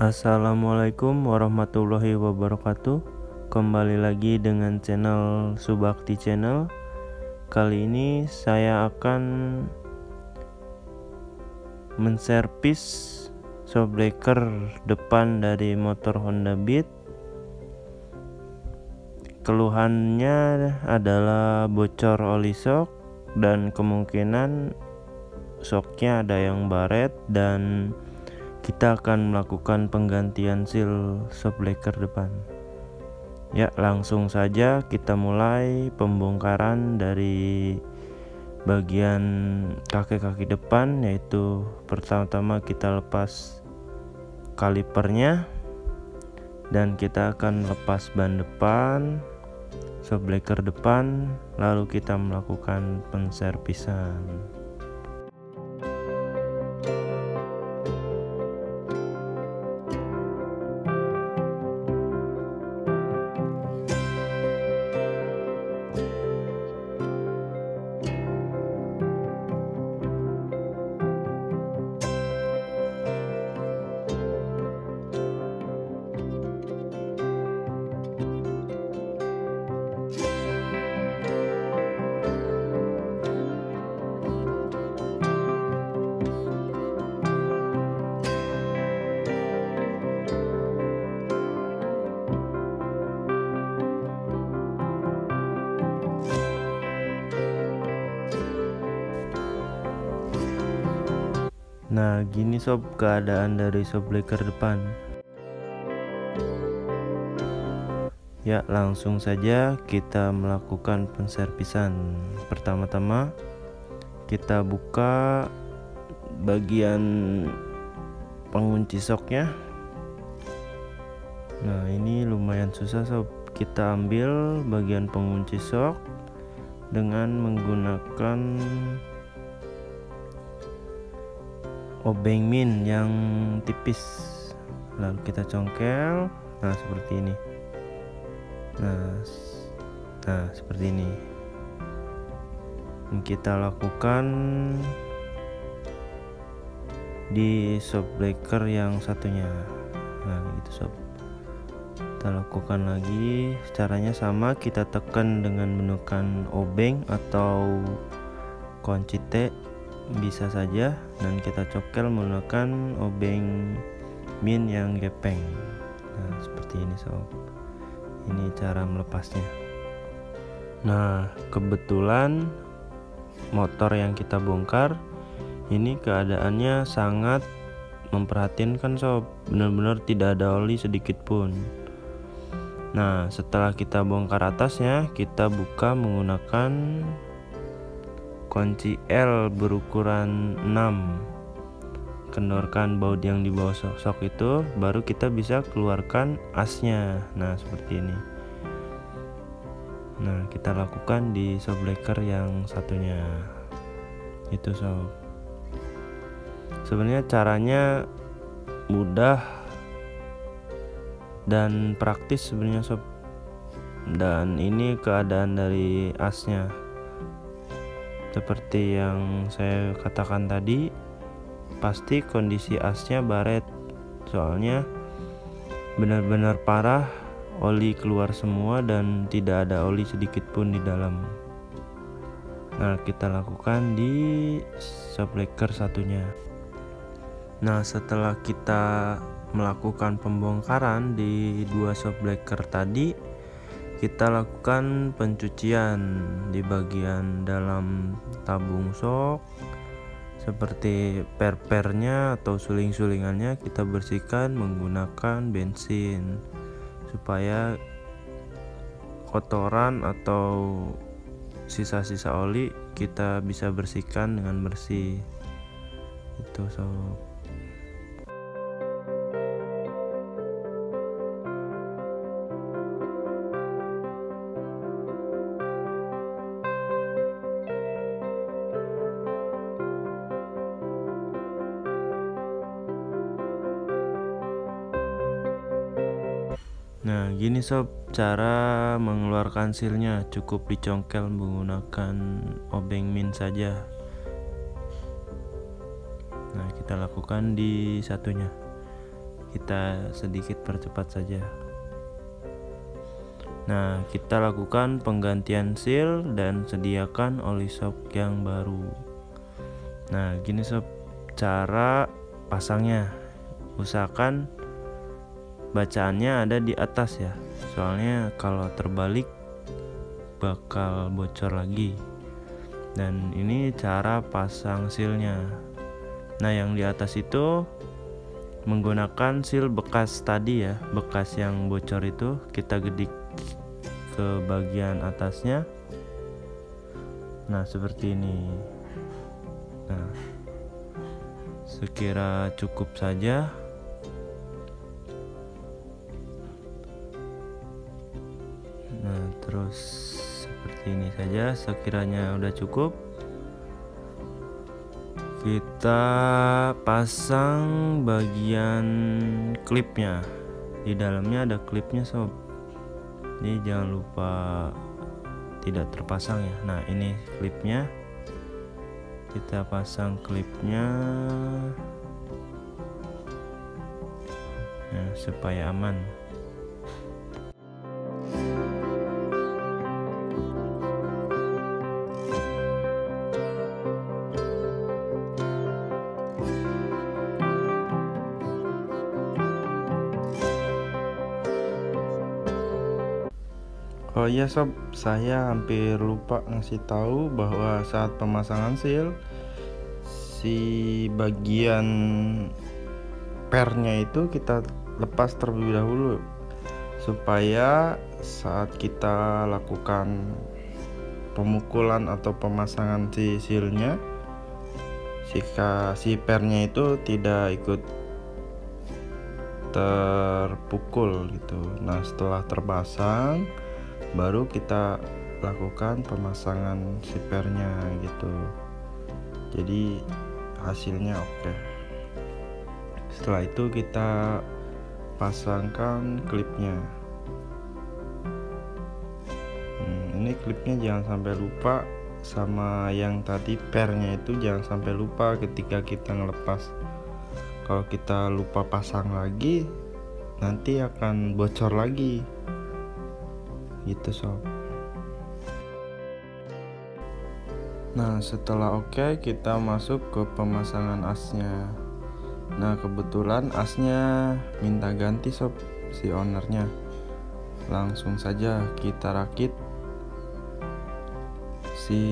Assalamualaikum warahmatullahi wabarakatuh. Kembali lagi dengan channel Subakti Channel. Kali ini saya akan menservis shockbreaker depan dari motor Honda Beat. Keluhannya adalah bocor oli shock dan kemungkinan shocknya ada yang baret, dan kita akan melakukan penggantian seal shockbreaker depan. Ya, langsung saja kita mulai pembongkaran dari bagian kaki-kaki depan, yaitu pertama-tama kita lepas kalipernya dan kita akan lepas ban depan, shockbreaker depan, lalu kita melakukan penservisan. Nah, gini sob keadaan dari shockbreaker depan. Ya, langsung saja kita melakukan penservisan. Pertama-tama kita buka bagian pengunci shocknya. Nah, ini lumayan susah sob. Kita ambil bagian pengunci shock dengan menggunakan obeng min yang tipis, lalu kita congkel. Nah, seperti ini. Nah, seperti ini. Kita lakukan di shockbreaker yang satunya. Nah, gitu sob. Kita lakukan lagi. Caranya sama, kita tekan dengan menggunakan obeng atau kunci T bisa saja, dan kita cokel menggunakan obeng min yang gepeng. Nah, seperti ini sob. Ini cara melepasnya. Nah, kebetulan motor yang kita bongkar ini keadaannya sangat memprihatinkan sob. Benar-benar tidak ada oli sedikit pun. Nah, setelah kita bongkar atasnya, kita buka menggunakan kunci L berukuran 6. Kendorkan baut yang di bawah shock itu, baru kita bisa keluarkan asnya. Nah, seperti ini. Nah, kita lakukan di shockbreaker yang satunya. Itu sob. Sebenarnya caranya mudah dan praktis sebenarnya sob. Dan ini keadaan dari asnya. Seperti yang saya katakan tadi, pasti kondisi asnya baret, soalnya benar-benar parah, oli keluar semua dan tidak ada oli sedikit pun di dalam. Nah, kita lakukan di shockbreaker satunya. Nah, setelah kita melakukan pembongkaran di dua shockbreaker tadi, kita lakukan pencucian di bagian dalam tabung shock, seperti per-pernya atau suling-sulingannya kita bersihkan menggunakan bensin, supaya kotoran atau sisa-sisa oli kita bisa bersihkan dengan bersih. Itu sob. Nah, gini sob cara mengeluarkan sealnya, cukup dicongkel menggunakan obeng min saja. Nah, kita lakukan di satunya. kita sedikit percepat saja. Nah, kita lakukan penggantian seal dan sediakan oli shock yang baru. Nah, gini sob cara pasangnya. Usahakan bacaannya ada di atas ya, soalnya kalau terbalik bakal bocor lagi. Dan ini cara pasang sealnya. Nah, yang di atas itu menggunakan seal bekas tadi ya, bekas yang bocor itu kita gedik ke bagian atasnya. Nah, seperti ini. Nah, sekira cukup saja. Nah, terus seperti ini saja. Sekiranya udah cukup, kita pasang bagian klipnya. Di dalamnya ada klipnya sob, jadi jangan lupa tidak terpasang ya. Nah, ini klipnya, kita pasang klipnya nah, supaya aman. Oh iya sob, saya hampir lupa ngasih tahu bahwa saat pemasangan seal, si bagian pernya itu kita lepas terlebih dahulu, supaya saat kita lakukan pemukulan atau pemasangan si sealnya, si pernya itu tidak ikut terpukul gitu. Nah, setelah terpasang baru kita lakukan pemasangan si pernya gitu. Jadi hasilnya oke. Setelah itu kita pasangkan klipnya. Ini klipnya jangan sampai lupa, sama yang tadi pernya itu jangan sampai lupa ketika kita ngelepas. Kalau kita lupa pasang lagi, nanti akan bocor lagi gitu sob. Nah, setelah oke, kita masuk ke pemasangan asnya. Nah, kebetulan asnya minta ganti sob, si ownernya. Langsung saja kita rakit si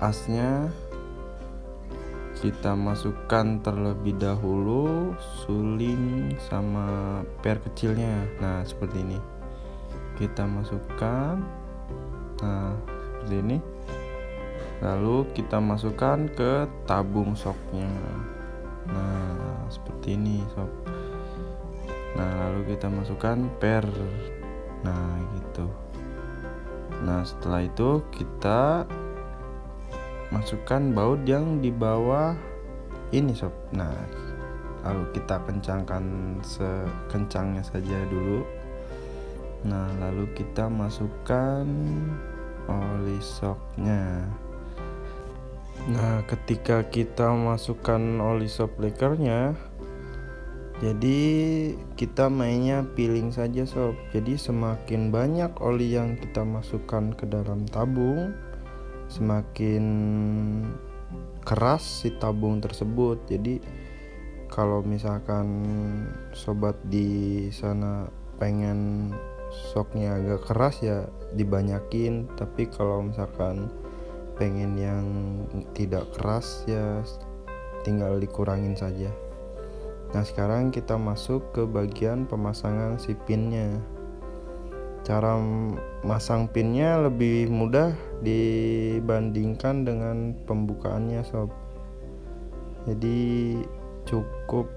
asnya, kita masukkan terlebih dahulu suling sama per kecilnya. Nah, seperti ini kita masukkan. Nah, seperti ini. Lalu kita masukkan ke tabung shocknya. Nah, seperti ini sob. Nah, lalu kita masukkan per. Nah, gitu. Nah, setelah itu kita masukkan baut yang di bawah ini sob. Nah, lalu kita kencangkan sekencangnya saja dulu. Nah, lalu kita masukkan oli shocknya. Nah, ketika kita masukkan oli shock breakernya, jadi kita mainnya peeling saja sob. Jadi semakin banyak oli yang kita masukkan ke dalam tabung, semakin keras si tabung tersebut. Jadi kalau misalkan sobat di sana pengen shocknya agak keras ya dibanyakin, tapi kalau misalkan pengen yang tidak keras ya tinggal dikurangin saja. Nah, sekarang kita masuk ke bagian pemasangan si pinnya. Cara masang pinnya lebih mudah dibandingkan dengan pembukaannya sob. Jadi cukup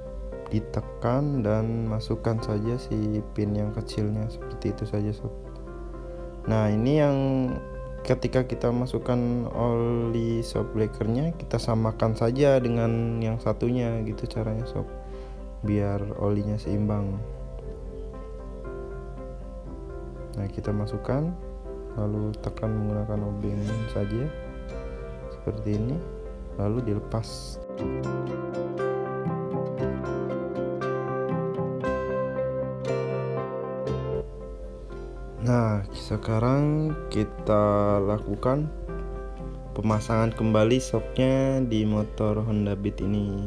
ditekan dan masukkan saja si pin yang kecilnya, seperti itu saja sob. Nah, ini yang ketika kita masukkan oli shock breakernya, kita samakan saja dengan yang satunya gitu caranya sob, biar olinya seimbang. Nah, kita masukkan lalu tekan menggunakan obeng saja seperti ini, lalu dilepas. Nah, sekarang kita lakukan pemasangan kembali shocknya di motor Honda Beat ini.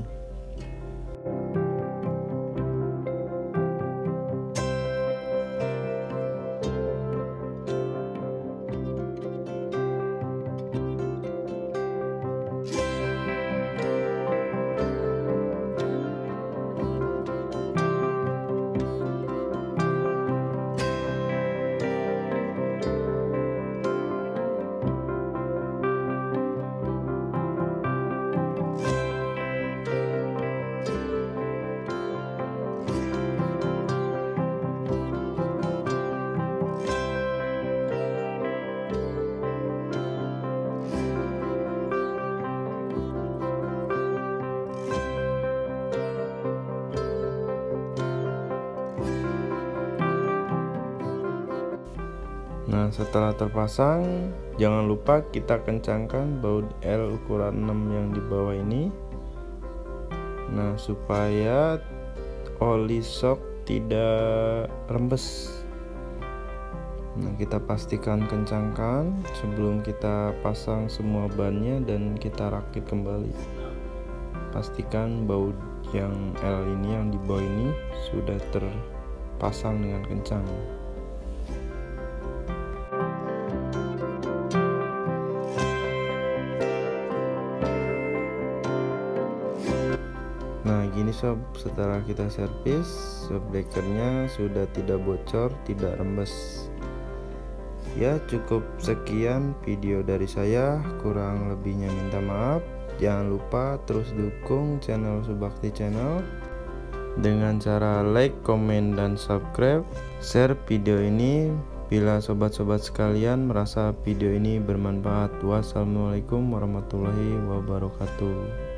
Nah, setelah terpasang, jangan lupa kita kencangkan baut L ukuran 6 yang di bawah ini. Nah, supaya oli shock tidak rembes. Nah, kita pastikan kencangkan sebelum kita pasang semua bannya dan kita rakit kembali. Pastikan baut yang L ini yang di bawah ini sudah terpasang dengan kencang. Nah, gini sob, setelah kita servis, shock breakernya sudah tidak bocor, tidak rembes. Ya, cukup sekian video dari saya, kurang lebihnya minta maaf. Jangan lupa terus dukung channel Subakti Channel dengan cara like, komen, dan subscribe. Share video ini bila sobat-sobat sekalian merasa video ini bermanfaat. Wassalamualaikum warahmatullahi wabarakatuh.